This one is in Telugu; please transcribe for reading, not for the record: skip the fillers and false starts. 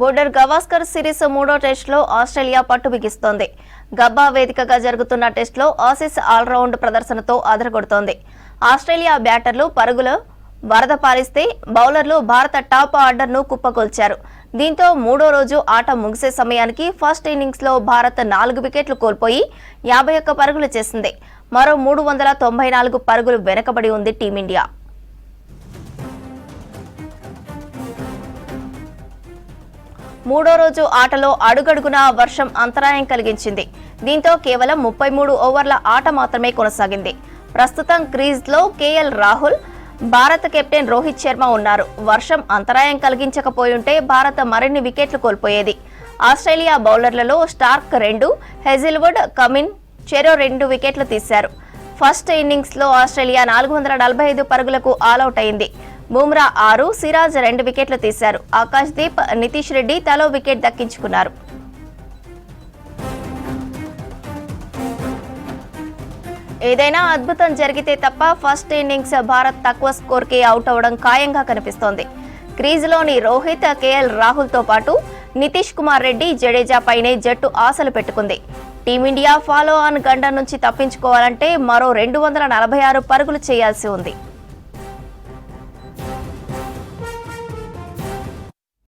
బోర్డర్ గవాస్కర్ సిరీస్ మూడో టెస్టులో ఆస్ట్రేలియా పట్టు బిగిస్తోంది. గబ్బా వేదికగా జరుగుతున్న టెస్టులో ఆసీస్ ఆల్రౌండ్ ప్రదర్శనతో అదరగొడుతోంది. ఆస్ట్రేలియా బ్యాటర్లు పరుగులు వరద పారిస్తే బౌలర్లు భారత టాప్ ఆర్డర్ను కుప్పకొల్చారు. దీంతో మూడో రోజు ఆట ముగిసే సమయానికి ఫస్ట్ ఇన్నింగ్స్లో భారత్ 4 వికెట్లు కోల్పోయి 51 పరుగులు చేసింది. మరో 394 పరుగులు వెనకబడి ఉంది టీమిండియా. మూడో రోజు ఆటలో అడుగడుగునా వర్షం అంతరాయం కలిగించింది. దీంతో కేవలం 33 ఓవర్ల ఆట మాత్రమే కొనసాగింది. ప్రస్తుతం క్రీజ్లో కేఎల్ రాహుల్, భారత కెప్టెన్ రోహిత్ శర్మ ఉన్నారు. వర్షం అంతరాయం కలిగించకపోయుంటే భారత్ మరిన్ని వికెట్లు కోల్పోయేది. ఆస్ట్రేలియా బౌలర్లలో స్టార్క్ 2, హెజిల్వుడ్, కమిన్ చెరో 2 వికెట్లు తీశారు. ఫస్ట్ ఇన్నింగ్స్లో ఆస్ట్రేలియా 445 పరుగులకు ఆలౌట్ అయింది. బుమ్రా 6, సిరాజ్ 2 వికెట్లు తీశారు. ఆకాశ్దీప్, నితీష్ రెడ్డి తలో వికెట్ దక్కించుకున్నారు. ఏదైనా అద్భుతం జరిగితే తప్ప ఫస్ట్ ఇన్నింగ్స్ భారత్ తక్కువ స్కోర్కి అవుట్ అవడం ఖాయంగా కనిపిస్తోంది. క్రీజులోని రోహిత్, కేఎల్ రాహుల్తో పాటు నితీష్ కుమార్ రెడ్డి, జడేజా పైనే జట్టు ఆశలు పెట్టుకుంది. టీమిండియా ఫాలో ఆన్ గండం నుంచి తప్పించుకోవాలంటే మరో 246 పరుగులు చేయాల్సి ఉంది.